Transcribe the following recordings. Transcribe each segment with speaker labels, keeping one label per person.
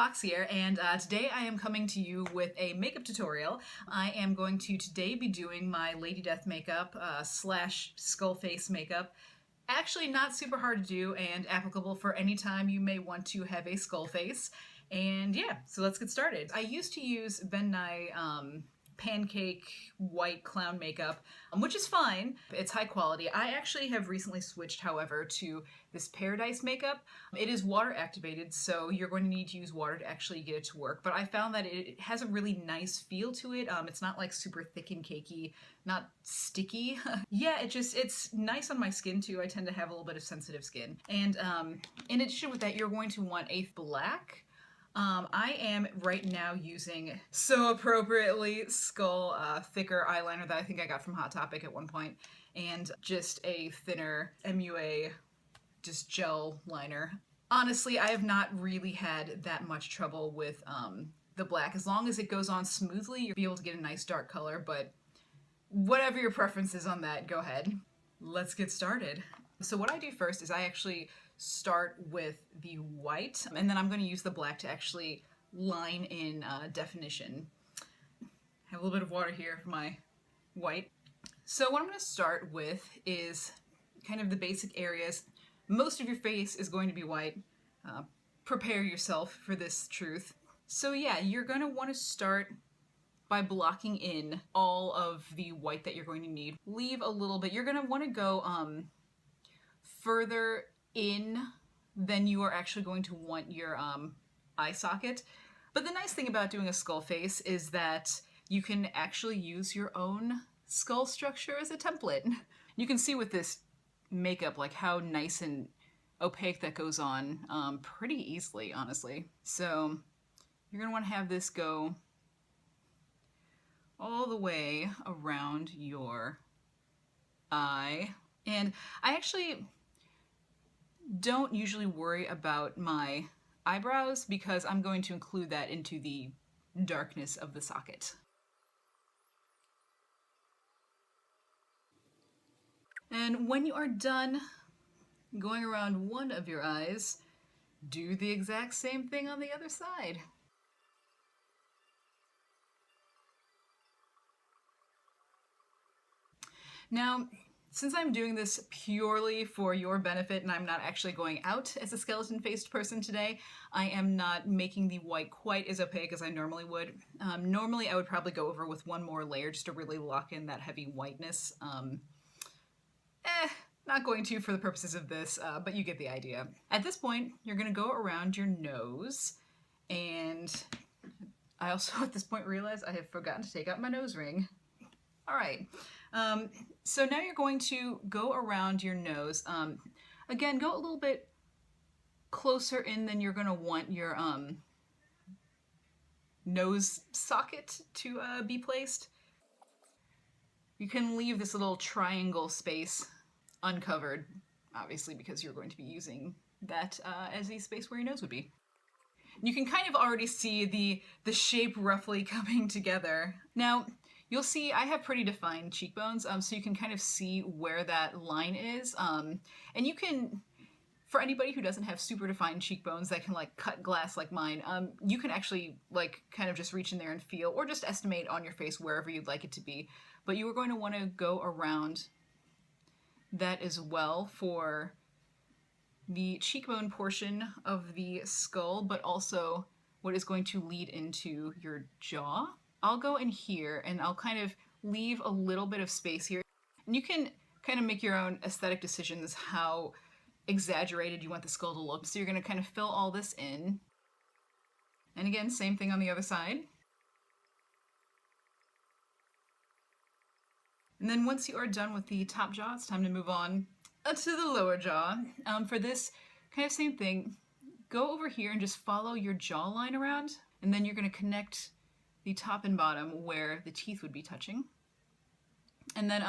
Speaker 1: Fox here, and today I am coming to you with a makeup tutorial. I am going to today be doing my Lady Death makeup slash skull face makeup. Actually not super hard to do and applicable for any time you may want to have a skull face. And yeah, so let's get started. I used to use Ben Nye pancake white clown makeup, which is fine. It's high quality. I actually have recently switched, however, to this Paradise makeup. It is water activated, so you're going to need to use water to actually get it to work. But I found that it has a really nice feel to it. It's not like super thick and cakey, not sticky. Yeah, it's nice on my skin too. I tend to have a little bit of sensitive skin. And in addition with that, you're going to want a black. I am right now using, so appropriately, Skull thicker eyeliner that I think I got from Hot Topic at one point, and just a thinner MUA just gel liner. Honestly, I have not really had that much trouble with the black. As long as it goes on smoothly, you'll be able to get a nice dark color, but whatever your preference is on that, go ahead. Let's get started. So what I do first is I actually start with the white, and then I'm going to use the black to actually line in definition. Have a little bit of water here for my white. So what I'm going to start with is kind of the basic areas. Most of your face is going to be white. Prepare yourself for this truth. So yeah, you're going to want to start by blocking in all of the white that you're going to need. Leave a little bit. You're going to want to go further in than you are actually going to want your eye socket. But the nice thing about doing a skull face is that you can actually use your own skull structure as a template. You can see with this makeup like how nice and opaque that goes on pretty easily, honestly. So you're going to want to have this go all the way around your eye. And I actually don't usually worry about my eyebrows because I'm going to include that into the darkness of the socket. And when you are done going around one of your eyes, do the exact same thing on the other side. Now, since I'm doing this purely for your benefit and I'm not actually going out as a skeleton-faced person today, I am not making the white quite as opaque as I normally would. Normally I would probably go over with one more layer just to really lock in that heavy whiteness. Not going to for the purposes of this, but you get the idea. At this point, you're going to go around your nose, and I also at this point realize I have forgotten to take out my nose ring. All right. So now you're going to go around your nose. Again, go a little bit closer in than you're going to want your nose socket to be placed. You can leave this little triangle space uncovered, obviously, because you're going to be using that as the space where your nose would be. You can kind of already see the shape roughly coming together. Now, you'll see I have pretty defined cheekbones, so you can kind of see where that line is. And you can, for anybody who doesn't have super defined cheekbones that can like cut glass like mine, you can actually like kind of just reach in there and feel, or just estimate on your face wherever you'd like it to be. But you are going to want to go around that as well for the cheekbone portion of the skull, but also what is going to lead into your jaw. I'll go in here and I'll kind of leave a little bit of space here. And you can kind of make your own aesthetic decisions how exaggerated you want the skull to look. So you're going to kind of fill all this in. And again, same thing on the other side. And then once you are done with the top jaw, it's time to move on to the lower jaw. For this kind of same thing, go over here and just follow your jawline around. And then you're going to connect the top and bottom where the teeth would be touching. And then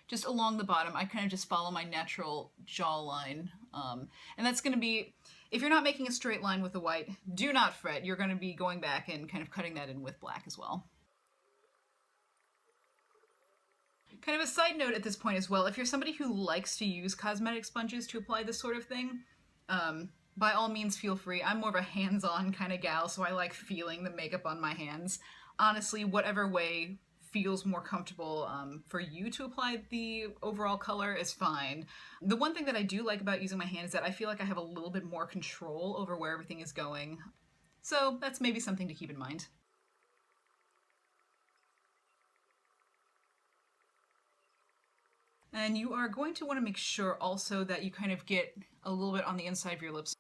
Speaker 1: just along the bottom, I kind of just follow my natural jawline. And that's going to be, if you're not making a straight line with the white, do not fret. You're going to be going back and kind of cutting that in with black as well. Kind of a side note at this point as well, if you're somebody who likes to use cosmetic sponges to apply this sort of thing, by all means feel free. I'm more of a hands-on kind of gal, so I like feeling the makeup on my hands. Honestly, whatever way feels more comfortable for you to apply the overall color is fine. The one thing that I do like about using my hand is that I feel like I have a little bit more control over where everything is going. So that's maybe something to keep in mind. And you are going to want to make sure also that you kind of get a little bit on the inside of your lips.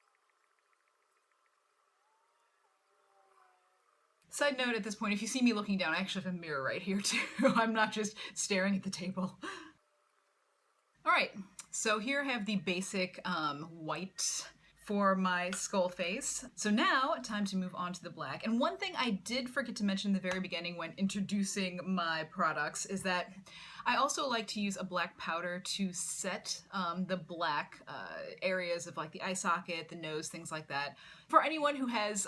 Speaker 1: Side note at this point, if you see me looking down, I actually have a mirror right here too. I'm not just staring at the table. All right, so here I have the basic white for my skull face. So now, time to move on to the black. And one thing I did forget to mention in the very beginning when introducing my products is that I also like to use a black powder to set the black areas of like the eye socket, the nose, things like that. For anyone who has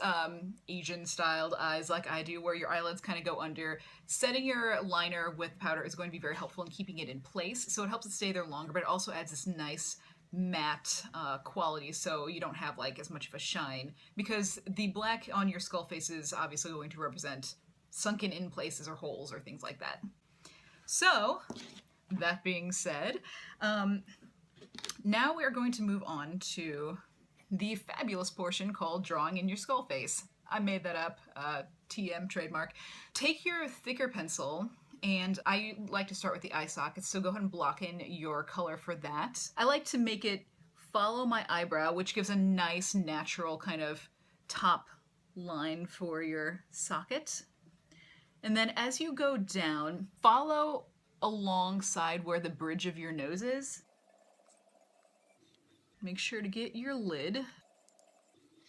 Speaker 1: Asian-styled eyes like I do, where your eyelids kind of go under, setting your liner with powder is going to be very helpful in keeping it in place. So it helps it stay there longer, but it also adds this nice matte quality, so you don't have like as much of a shine, because the black on your skull face is obviously going to represent sunken in places or holes or things like that. So that being said, now we are going to move on to the fabulous portion called drawing in your skull face. I made that up, TM trademark. Take your thicker pencil, and I like to start with the eye sockets, so go ahead and block in your color for that. I like to make it follow my eyebrow, which gives a nice natural kind of top line for your socket. And then as you go down, follow alongside where the bridge of your nose is. Make sure to get your lid.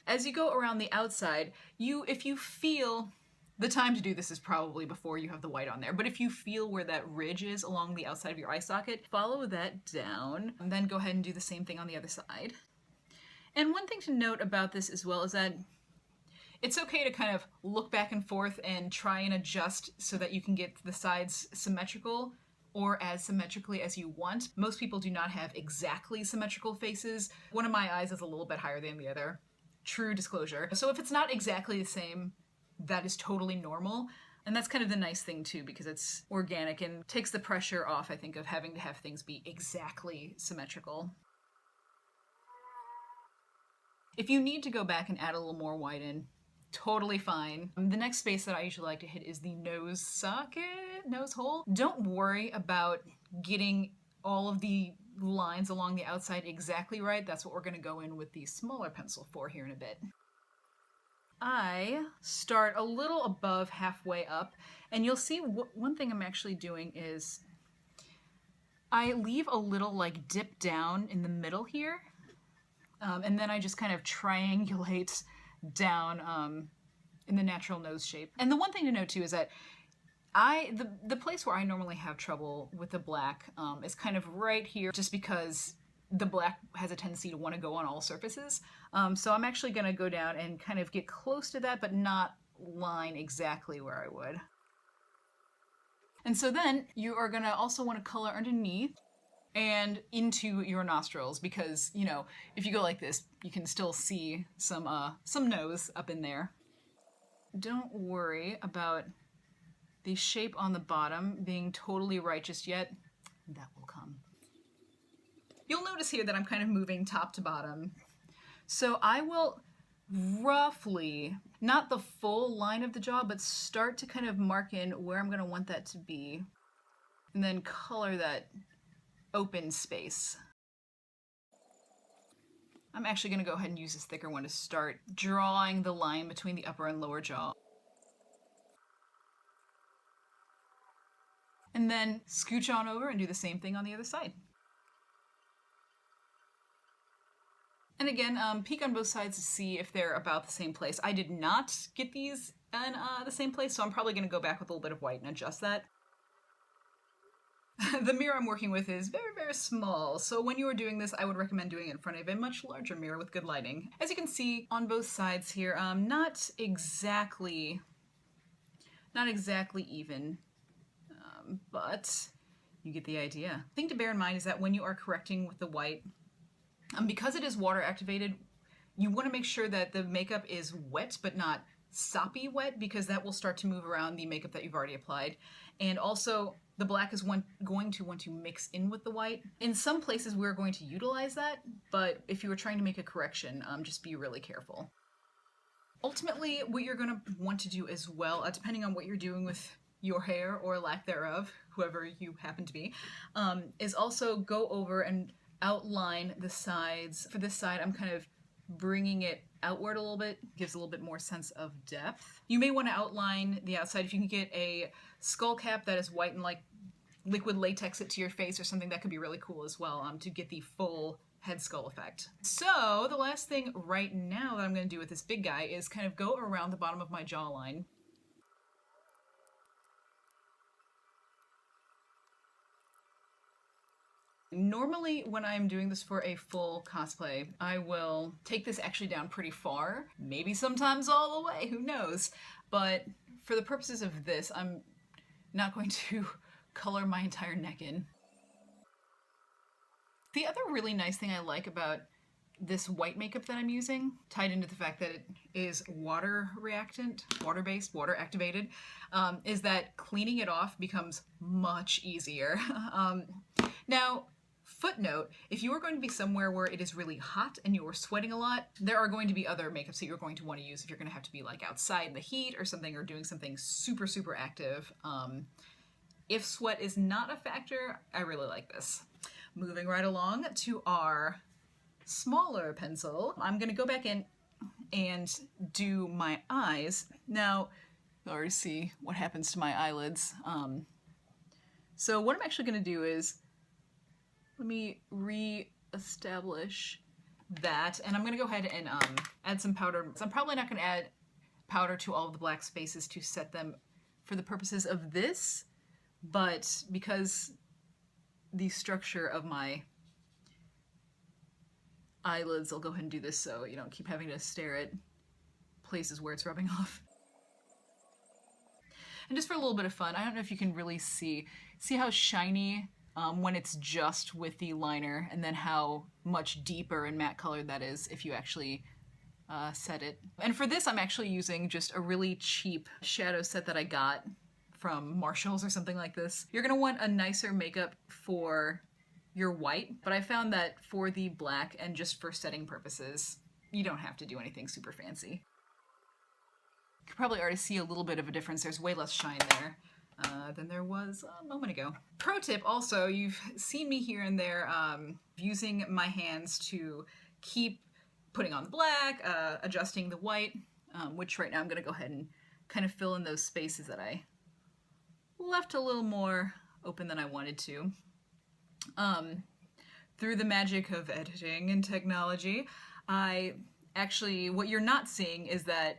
Speaker 1: As you go around the outside, if you feel, the time to do this is probably before you have the white on there, but if you feel where that ridge is along the outside of your eye socket, follow that down, and then go ahead and do the same thing on the other side. And one thing to note about this as well is that it's okay to kind of look back and forth and try and adjust so that you can get the sides symmetrical or as symmetrically as you want. Most people do not have exactly symmetrical faces. One of my eyes is a little bit higher than the other. True disclosure. So if it's not exactly the same, that is totally normal. And that's kind of the nice thing too, because it's organic and takes the pressure off, I think, of having to have things be exactly symmetrical. If you need to go back and add a little more white in, totally fine. The next space that I usually like to hit is the nose socket, nose hole. Don't worry about getting all of the lines along the outside exactly right. That's what we're going to go in with the smaller pencil for here in a bit. I start a little above halfway up, and you'll see one thing I'm actually doing is I leave a little like dip down in the middle here, and then I just kind of triangulate down in the natural nose shape. And the one thing to note too is that the place where I normally have trouble with the black is kind of right here, just because the black has a tendency to want to go on all surfaces. So I'm actually going to go down and kind of get close to that, but not line exactly where I would. And so then you are going to also want to color underneath and into your nostrils, because, you know, if you go like this, you can still see some nose up in there. Don't worry about the shape on the bottom being totally right just yet. That will come. You'll notice here that I'm kind of moving top to bottom. So I will roughly, not the full line of the jaw, but start to kind of mark in where I'm going to want that to be, and then color that open space. I'm actually going to go ahead and use this thicker one to start drawing the line between the upper and lower jaw. And then scooch on over and do the same thing on the other side. And again, peek on both sides to see if they're about the same place. I did not get these in the same place, so I'm probably going to go back with a little bit of white and adjust that. The mirror I'm working with is very, very small, so when you are doing this, I would recommend doing it in front of a much larger mirror with good lighting. As you can see on both sides here, not exactly even, but you get the idea. The thing to bear in mind is that when you are correcting with the white, because it is water activated, You want to make sure that the makeup is wet but not soppy wet, because that will start to move around the makeup that you've already applied. And also, the black is going to want to mix in with the white. In some places, we're going to utilize that, but if you were trying to make a correction, just be really careful. Ultimately, what you're going to want to do as well, depending on what you're doing with your hair or lack thereof, whoever you happen to be, is also go over and outline the sides. For this side, I'm kind of bringing it outward a little bit, gives a little bit more sense of depth. You may want to outline the outside. If you can get a skull cap that is white and like liquid latex it to your face or something, that could be really cool as well, to get the full head skull effect. So the last thing right now that I'm going to do with this big guy is kind of go around the bottom of my jawline. Normally, when I'm doing this for a full cosplay, I will take this actually down pretty far, maybe sometimes all the way, who knows. But for the purposes of this, I'm not going to color my entire neck in. The other really nice thing I like about this white makeup that I'm using, tied into the fact that it is water reactant, water-based, water activated, is that cleaning it off becomes much easier. Now, footnote, if you are going to be somewhere where it is really hot and you are sweating a lot, there are going to be other makeups that you're going to want to use if you're going to have to be like outside in the heat or something, or doing something super, super active. If sweat is not a factor, I really like this. Moving right along to our smaller pencil, I'm going to go back in and do my eyes. Now, you already see what happens to my eyelids. So what I'm actually going to do is, let me re-establish that, and I'm going to go ahead and add some powder. So I'm probably not going to add powder to all of the black spaces to set them for the purposes of this, but because the structure of my eyelids, I'll go ahead and do this so you don't keep having to stare at places where it's rubbing off. And just for a little bit of fun, I don't know if you can really see how shiny when it's just with the liner, and then how much deeper and matte colored that is if you actually set it. And for this, I'm actually using just a really cheap shadow set that I got from Marshall's or something like this. You're gonna want a nicer makeup for your white, but I found that for the black and just for setting purposes, you don't have to do anything super fancy. You can probably already see a little bit of a difference. There's way less shine there than there was a moment ago. Pro tip also, you've seen me here and there using my hands to keep putting on the black, adjusting the white, which right now I'm gonna go ahead and kind of fill in those spaces that I left a little more open than I wanted to. Through the magic of editing and technology, I actually, what you're not seeing is that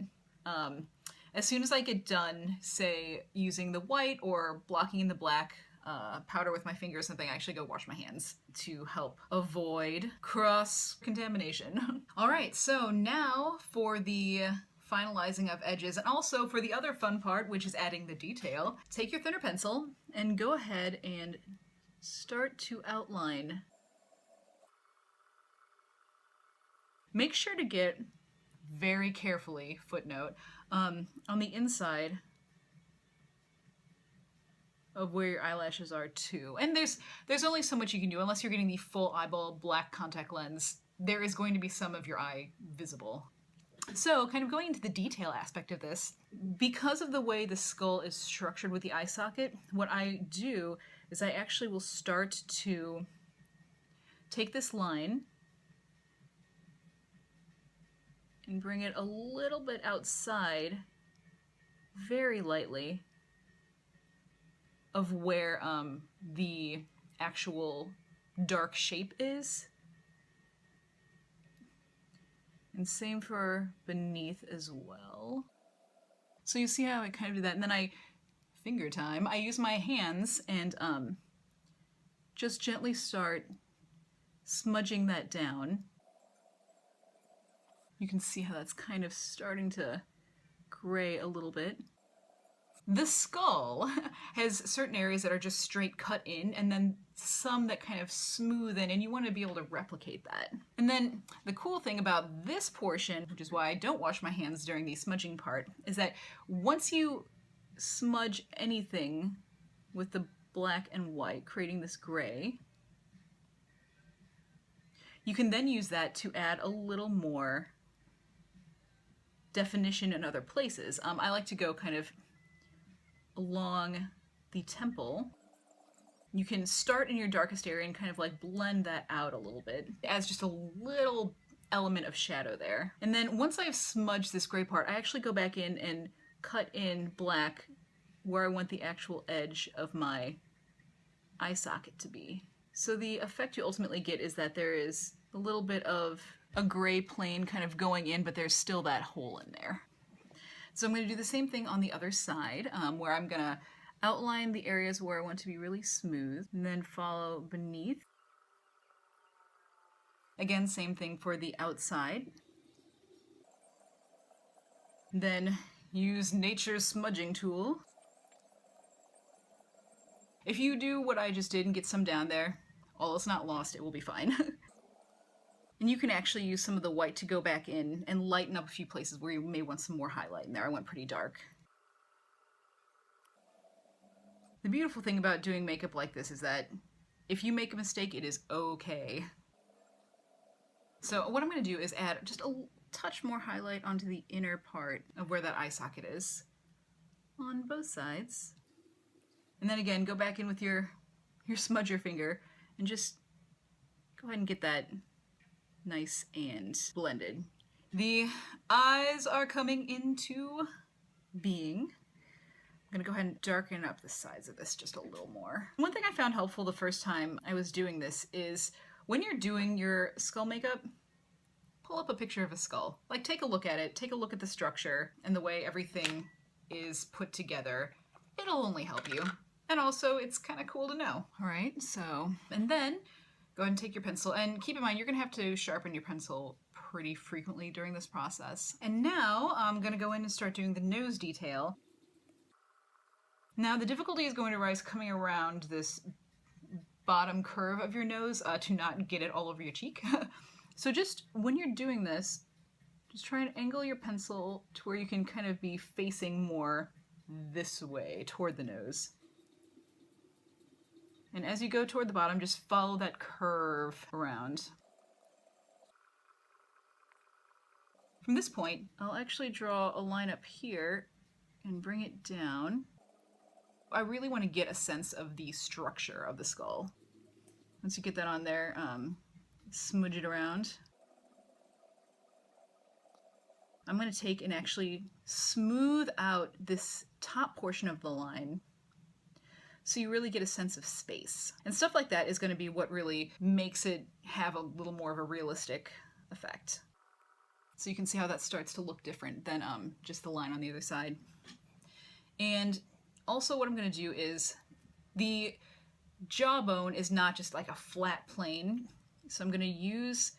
Speaker 1: as soon as I get done, say, using the white or blocking in the black powder with my finger or something, I actually go wash my hands to help avoid cross-contamination. All right, so now for the finalizing of edges, and also for the other fun part, which is adding the detail. Take your thinner pencil and go ahead and start to outline. Make sure to get very carefully, footnote, on the inside of where your eyelashes are too. And there's only so much you can do unless you're getting the full eyeball black contact lens. There is going to be some of your eye visible. So kind of going into the detail aspect of this, because of the way the skull is structured with the eye socket, what I do is I actually will start to take this line and bring it a little bit outside, very lightly, of where the actual dark shape is. And same for beneath as well. So you see how I kind of do that, and then finger time, I use my hands and just gently start smudging that down. You can see how that's kind of starting to gray a little bit. The skull has certain areas that are just straight cut in, and then some that kind of smooth in, and you want to be able to replicate that. And then the cool thing about this portion, which is why I don't wash my hands during the smudging part, is that once you smudge anything with the black and white, creating this gray, you can then use that to add a little more definition in other places. I like to go kind of along the temple. You can start in your darkest area and kind of like blend that out a little bit as just a little element of shadow there. And then once I've smudged this gray part, I actually go back in and cut in black where I want the actual edge of my eye socket to be. So the effect you ultimately get is that there is a little bit of a gray plane kind of going in, but there's still that hole in there. So I'm going to do the same thing on the other side, where I'm going to outline the areas where I want to be really smooth, and then follow beneath. Again, same thing for the outside. Then use nature's smudging tool. If you do what I just did and get some down there, all is not lost, it will be fine. And you can actually use some of the white to go back in and lighten up a few places where you may want some more highlight in there. I went pretty dark. The beautiful thing about doing makeup like this is that if you make a mistake, it is okay. So what I'm going to do is add just a touch more highlight onto the inner part of where that eye socket is on both sides. And then again, go back in with your smudger finger and just go ahead and get that nice and blended. The eyes are coming into being. I'm gonna go ahead and darken up the sides of this just a little more. One thing I found helpful the first time I was doing this is when you're doing your skull makeup, pull up a picture of a skull. Like, take a look at it, take a look at the structure and the way everything is put together. It'll only help you. And also, it's kind of cool to know. All right, so, and then go ahead and take your pencil, and keep in mind you're going to have to sharpen your pencil pretty frequently during this process. And now I'm going to go in and start doing the nose detail. Now the difficulty is going to rise coming around this bottom curve of your nose to not get it all over your cheek. So just when you're doing this, just try and angle your pencil to where you can kind of be facing more this way toward the nose. And as you go toward the bottom, just follow that curve around. From this point, I'll actually draw a line up here and bring it down. I really want to get a sense of the structure of the skull. Once you get that on there, smudge it around. I'm going to take and actually smooth out this top portion of the line, so you really get a sense of space. And stuff like that is going to be what really makes it have a little more of a realistic effect. So you can see how that starts to look different than just the line on the other side. And also what I'm going to do is the jawbone is not just like a flat plane. So I'm going to use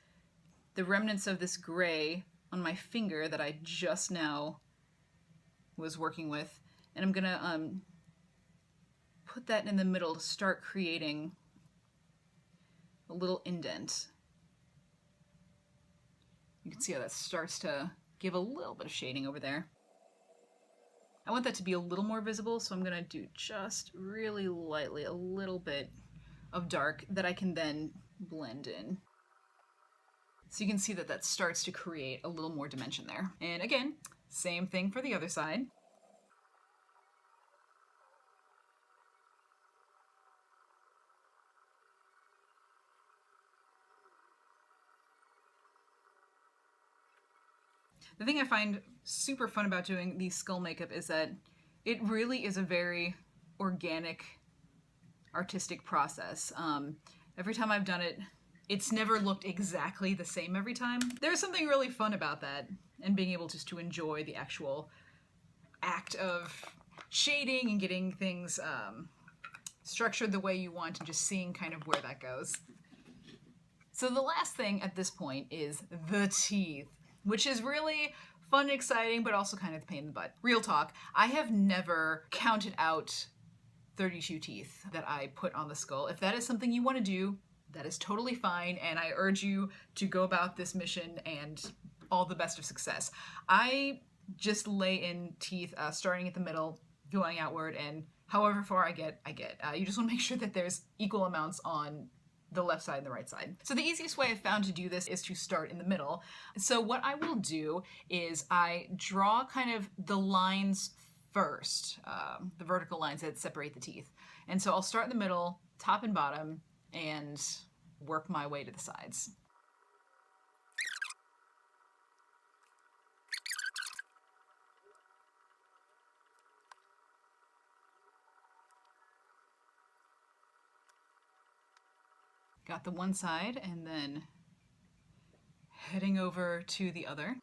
Speaker 1: the remnants of this gray on my finger that I just now was working with. And I'm going to put that in the middle to start creating a little indent. You can see how that starts to give a little bit of shading over there. I want that to be a little more visible, so I'm going to do just really lightly a little bit of dark that I can then blend in. So you can see that that starts to create a little more dimension there. And again, same thing for the other side. The thing I find super fun about doing the skull makeup is that it really is a very organic, artistic process. Every time I've done it, it's never looked exactly the same every time. There's something really fun about that, and being able just to enjoy the actual act of shading and getting things structured the way you want and just seeing kind of where that goes. So the last thing at this point is the teeth, which is really fun and exciting, but also kind of a pain in the butt. Real talk, I have never counted out 32 teeth that I put on the skull. If that is something you want to do, that is totally fine, and I urge you to go about this mission and all the best of success. I just lay in teeth, starting at the middle, going outward, and however far I get, I get. You just want to make sure that there's equal amounts on the left side and the right side. So the easiest way I've found to do this is to start in the middle. So what I will do is I draw kind of the lines first, the vertical lines that separate the teeth. And so I'll start in the middle, top and bottom, and work my way to the sides. Got the one side, and then heading over to the other.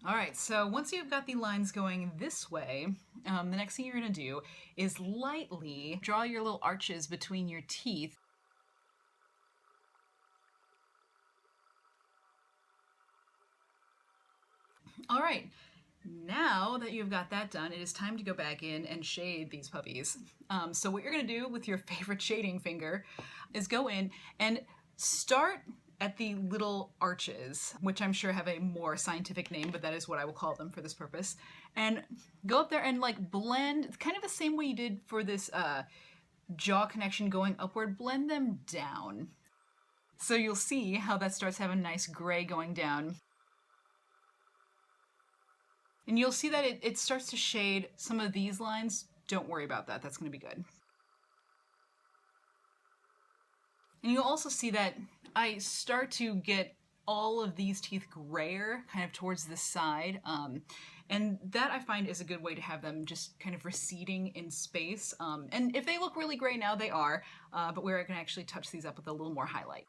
Speaker 1: All right, so once you've got the lines going this way, the next thing you're gonna do is lightly draw your little arches between your teeth. All right, now that you've got that done, it is time to go back in and shade these puppies. So what you're gonna do with your favorite shading finger is go in and start at the little arches, which I'm sure have a more scientific name, but that is what I will call them for this purpose. And go up there and like blend, kind of the same way you did for this jaw connection going upward, blend them down. So you'll see how that starts to have a nice gray going down. And you'll see that it starts to shade some of these lines. Don't worry about that, that's gonna be good. And you'll also see that I start to get all of these teeth grayer kind of towards the side. And that I find is a good way to have them just kind of receding in space. And if they look really gray now, they are, but where I can actually touch these up with a little more highlight.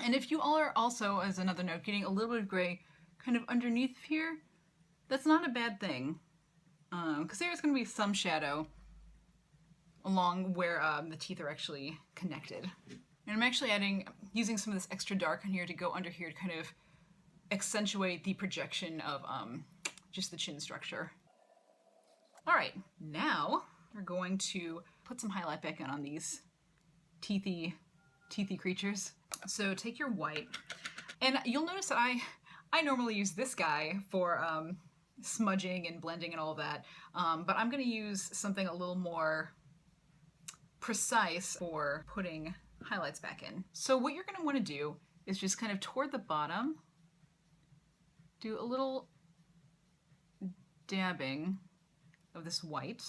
Speaker 1: And if you all are also, as another note, getting a little bit of gray kind of underneath here, that's not a bad thing. Because there's going to be some shadow along where the teeth are actually connected. And I'm actually using some of this extra dark on here to go under here to kind of accentuate the projection of just the chin structure. All right, now we're going to put some highlight back on these teethy creatures. So take your white, and you'll notice that I normally use this guy for smudging and blending and all of that, but I'm going to use something a little more precise for putting highlights back in. So what you're going to want to do is just kind of toward the bottom, do a little dabbing of this white.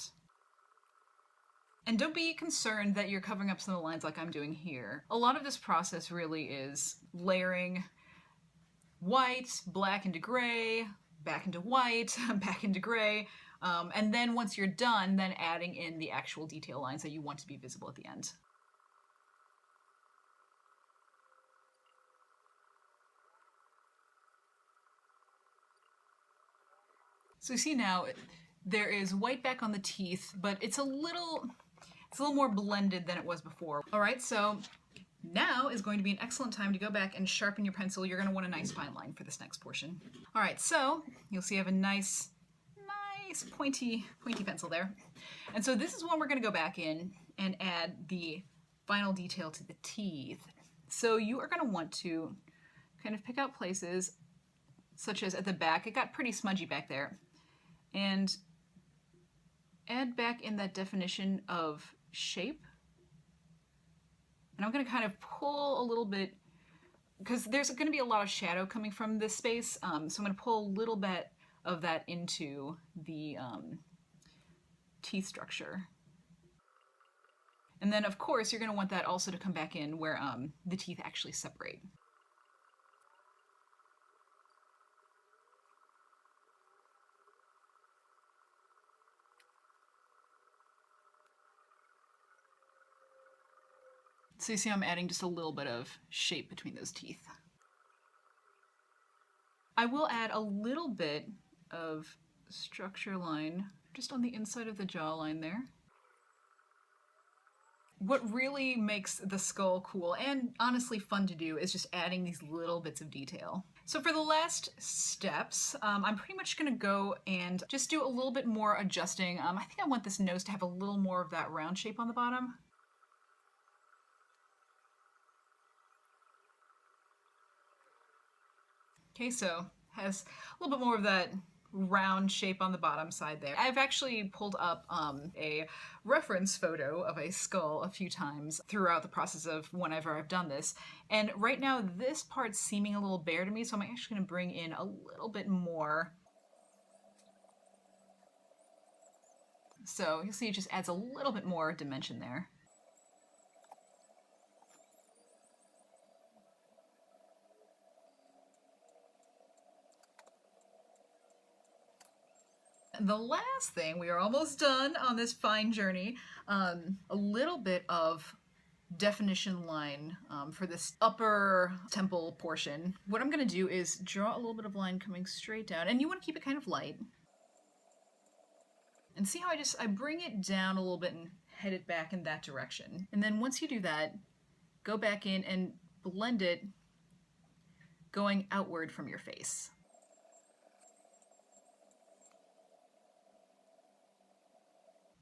Speaker 1: And don't be concerned that you're covering up some of the lines like I'm doing here. A lot of this process really is layering white, black into gray, back into white, back into gray, and then once you're done, then adding in the actual detail lines that you want to be visible at the end. So you see now, there is white back on the teeth, but it's a little more blended than it was before. All right, so now is going to be an excellent time to go back and sharpen your pencil. You're going to want a nice fine line for this next portion. All right, so you'll see I have a nice pointy pencil there. And so this is when we're going to go back in and add the final detail to the teeth. So you are going to want to kind of pick out places such as at the back. It got pretty smudgy back there. And add back in that definition of shape. And I'm going to kind of pull a little bit, because there's going to be a lot of shadow coming from this space, so I'm going to pull a little bit of that into the teeth structure. And then, of course, you're going to want that also to come back in where the teeth actually separate. So you see I'm adding just a little bit of shape between those teeth. I will add a little bit of structure line just on the inside of the jawline there. What really makes the skull cool and honestly fun to do is just adding these little bits of detail. So for the last steps, I'm pretty much gonna go and just do a little bit more adjusting. I think I want this nose to have a little more of that round shape on the bottom. Okay, so has a little bit more of that round shape on the bottom side there. I've actually pulled up a reference photo of a skull a few times throughout the process of whenever I've done this. And right now this part's seeming a little bare to me, so I'm actually gonna bring in a little bit more. So you'll see it just adds a little bit more dimension there. The last thing, we are almost done on this fine journey, a little bit of definition line for this upper temple portion. What I'm going to do is draw a little bit of line coming straight down, and you want to keep it kind of light. And see how I bring it down a little bit and head it back in that direction. And then once you do that, go back in and blend it going outward from your face.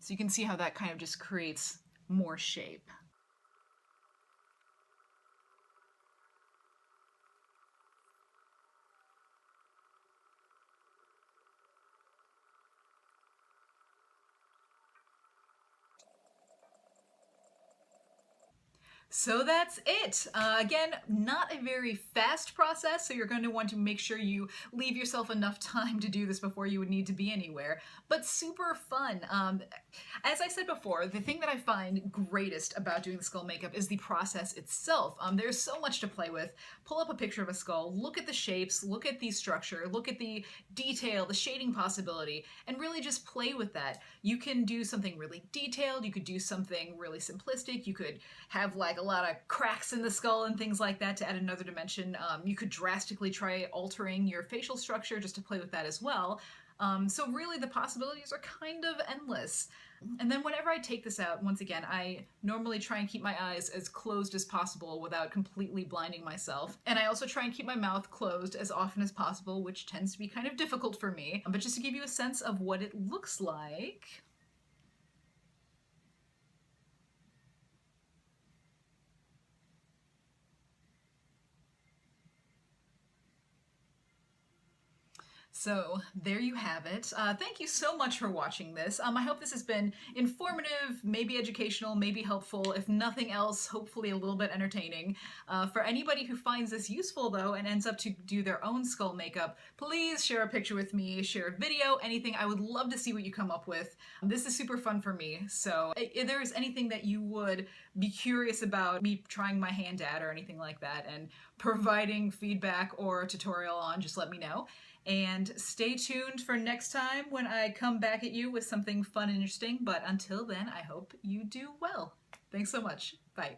Speaker 1: So you can see how that kind of just creates more shape. So that's it. Again, not a very fast process, so you're going to want to make sure you leave yourself enough time to do this before you would need to be anywhere, but super fun. As I said before, the thing that I find greatest about doing the skull makeup is the process itself. There's so much to play with. Pull up a picture of a skull, look at the shapes, look at the structure, look at the detail, the shading possibility, and really just play with that. You can do something really detailed, you could do something really simplistic, you could have like a lot of cracks in the skull and things like that to add another dimension. You could drastically try altering your facial structure just to play with that as well. So really the possibilities are kind of endless. And then whenever I take this out, once again, I normally try and keep my eyes as closed as possible without completely blinding myself. And I also try and keep my mouth closed as often as possible, which tends to be kind of difficult for me. But just to give you a sense of what it looks like, so there you have it. Thank you so much for watching this. I hope this has been informative, maybe educational, maybe helpful. If nothing else, hopefully a little bit entertaining. For anybody who finds this useful though and ends up to do their own skull makeup, please share a picture with me, share a video, anything. I would love to see what you come up with. This is super fun for me. So if there is anything that you would be curious about me trying my hand at or anything like that and providing feedback or a tutorial on, just let me know. And stay tuned for next time when I come back at you with something fun and interesting. But until then, I hope you do well. Thanks so much. Bye.